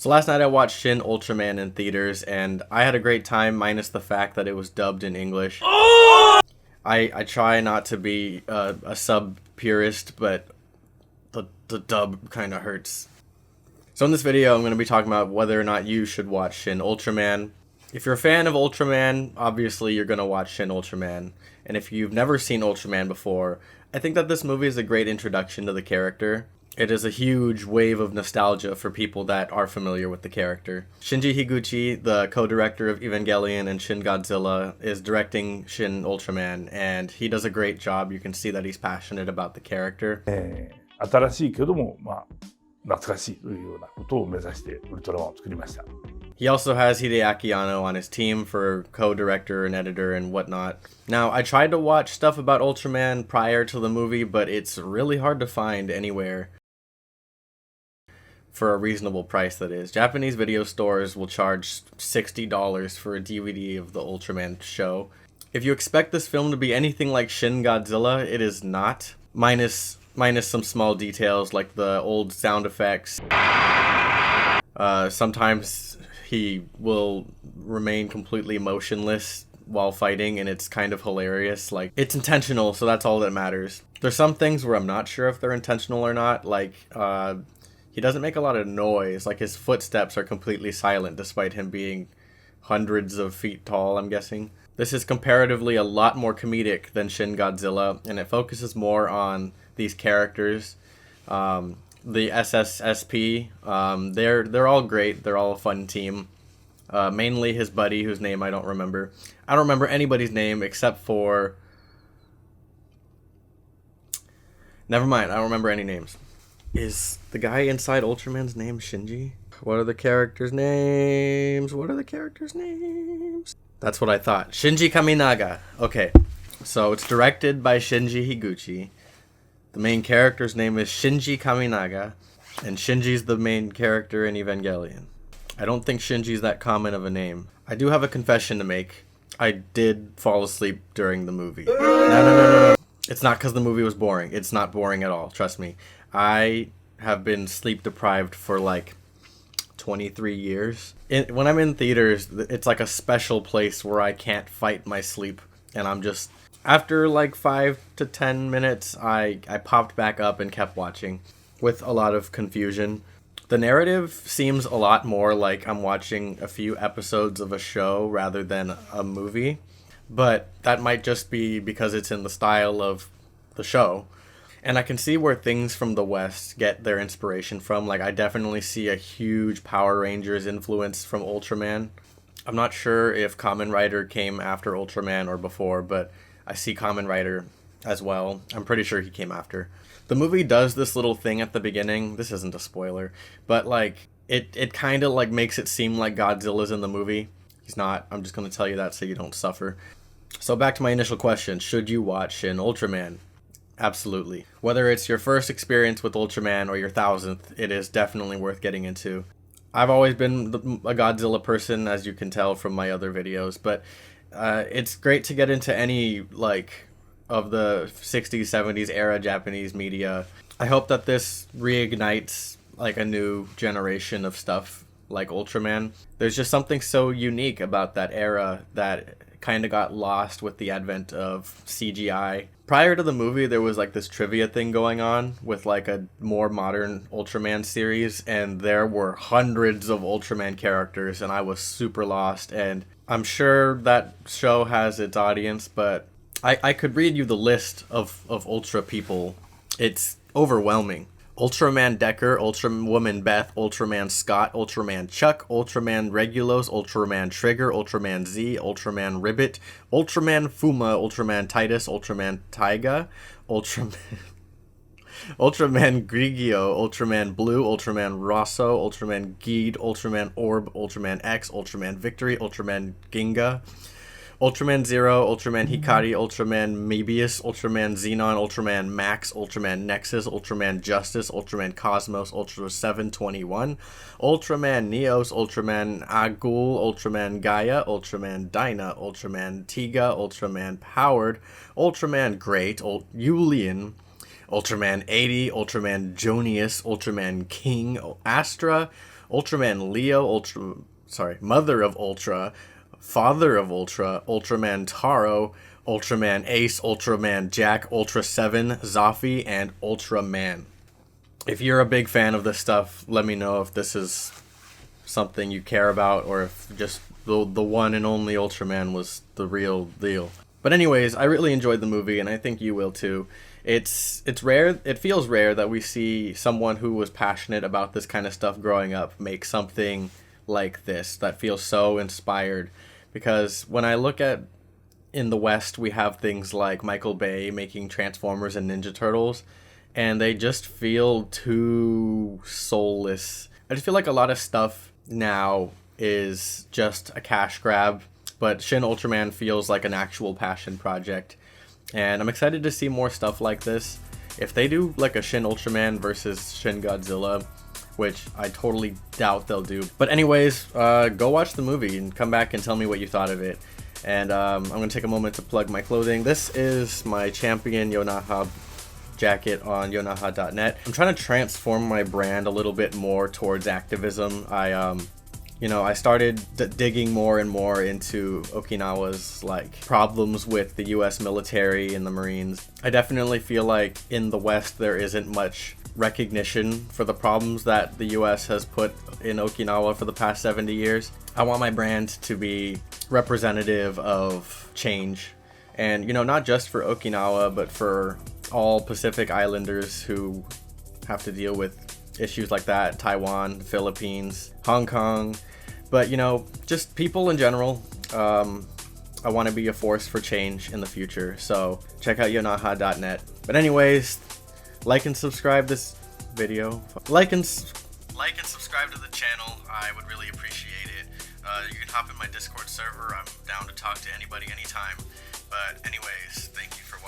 So last night I watched Shin Ultraman in theaters, and I had a great time, minus the fact that it was dubbed in English. I try not to be a sub purist, but the dub kind of hurts. So in this video, I'm going to be talking about whether or not you should watch Shin Ultraman. If you're a fan of Ultraman, obviously you're going to watch Shin Ultraman. And if you've never seen Ultraman before, I think that this movie is a great introduction to the character. It is a huge wave of nostalgia for people that are familiar with the character. Shinji Higuchi, the co-director of Evangelion and Shin Godzilla, is directing Shin Ultraman, and he does a great job. You can see that he's passionate about the character. 新しいけども、懐かしいというようなことを目指してウルトラマンを作りました。He also has Hideaki Anno on his team for co-director and editor and whatnot. Now, I tried to watch stuff about Ultraman prior to the movie, but it's really hard to find anywhere. For a reasonable price, that is. Japanese video stores will charge $60 for a DVD of the Ultraman show. If you expect this film to be anything like Shin Godzilla, it is not. Minus some small details like the old sound effects. Sometimes he will remain completely motionless while fighting, and it's kind of hilarious. Like, it's intentional, so that's all that matters. There's some things where I'm not sure if they're intentional or not, like, he doesn't make a lot of noise. Like, his footsteps are completely silent despite him being hundreds of feet tall, I'm guessing. This is comparatively a lot more comedic than Shin Godzilla, and it focuses more on these characters. The SSSP, they're all great. They're all a fun team. Mainly his buddy, whose name I don't remember. I don't remember anybody's name except for... Never mind, I don't remember any names. Is the guy inside Ultraman's name Shinji? What are the characters' names? That's what I thought. Shinji Kaminaga. Okay, so it's directed by Shinji Higuchi. The main character's name is Shinji Kaminaga, and Shinji's the main character in Evangelion. I don't think Shinji's that common of a name. I do have a confession to make. I did fall asleep during the movie. No. It's not because the movie was boring. It's not boring at all, trust me. I have been sleep deprived for like 23 years. When I'm in theaters, it's like a special place where I can't fight my sleep. And I'm just, after like 5 to 10 minutes, I popped back up and kept watching with a lot of confusion. The narrative seems a lot more like I'm watching a few episodes of a show rather than a movie. But that might just be because it's in the style of the show. And I can see where things from the West get their inspiration from. Like, I definitely see a huge Power Rangers influence from Ultraman. I'm not sure if Kamen Rider came after Ultraman or before, but I see Kamen Rider as well. I'm pretty sure he came after. The movie does this little thing at the beginning. This isn't a spoiler, but like, it kind of like makes it seem like Godzilla's in the movie. He's not. I'm just going to tell you that so you don't suffer. So back to my initial question. Should you watch Shin Ultraman? Absolutely. Whether it's your first experience with Ultraman or your 1000th, it is definitely worth getting into. I've always been a Godzilla person, as you can tell from my other videos, but it's great to get into any, like, of the 60s, 70s era Japanese media. I hope that this reignites, like, a new generation of stuff like Ultraman. There's just something so unique about that era that kind of got lost with the advent of CGI. Prior to the movie, there was like this trivia thing going on with like a more modern Ultraman series, and there were hundreds of Ultraman characters, and I was super lost. And I'm sure that show has its audience, but I could read you the list of Ultra people. It's overwhelming. Ultraman Decker, Ultrawoman Beth, Ultraman Scott, Ultraman Chuck, Ultraman Regulos, Ultraman Trigger, Ultraman Z, Ultraman Ribbit, Ultraman Fuma, Ultraman Titus, Ultraman Taiga, Ultraman Grigio, Ultraman Blue, Ultraman Rosso, Ultraman Geed, Ultraman Orb, Ultraman X, Ultraman Victory, Ultraman Ginga, Ultraman Zero, Ultraman Hikari, Ultraman Mebius, Ultraman Xenon, Ultraman Max, Ultraman Nexus, Ultraman Justice, Ultraman Cosmos, Ultra 721, Ultraman Neos, Ultraman Agul, Ultraman Gaia, Ultraman Dyna, Ultraman Tiga, Ultraman Powered, Ultraman Great, Yulian, Ultraman 80, Ultraman Jonius, Ultraman King, Astra, Ultraman Leo, Mother of Ultra, Father of Ultra, Ultraman Taro, Ultraman Ace, Ultraman Jack, Ultra 7, Zafi, and Ultraman. If you're a big fan of this stuff, let me know if this is something you care about, or if just the one and only Ultraman was the real deal. But anyways, I really enjoyed the movie, and I think you will too. It's rare. It feels rare that we see someone who was passionate about this kind of stuff growing up make something like this that feels so inspired. Because when I look at in the West, we have things like Michael Bay making Transformers and Ninja Turtles, and they just feel too soulless. I just feel like a lot of stuff now is just a cash grab, but Shin Ultraman feels like an actual passion project, and I'm excited to see more stuff like this. If they do like a Shin Ultraman versus Shin Godzilla, which I totally doubt they'll do. But anyways, go watch the movie and come back and tell me what you thought of it. And I'm going to take a moment to plug my clothing. This is my Champion Yonaha jacket on yonaha.net. I'm trying to transform my brand a little bit more towards activism. I started digging more and more into Okinawa's like problems with the US military and the Marines. I definitely feel like in the West there isn't much recognition for the problems that the US has put in Okinawa for the past 70 years. I want my brand to be representative of change, and not just for Okinawa, but for all Pacific Islanders who have to deal with issues like that. Taiwan, Philippines, Hong Kong, but just people in general. I want to be a force for change in the future, so check out yonaha.net. But anyways, like and subscribe this video. Like and subscribe to the channel. I would really appreciate it. You can hop in my Discord server. I'm down to talk to anybody anytime. But anyways, thank you for watching.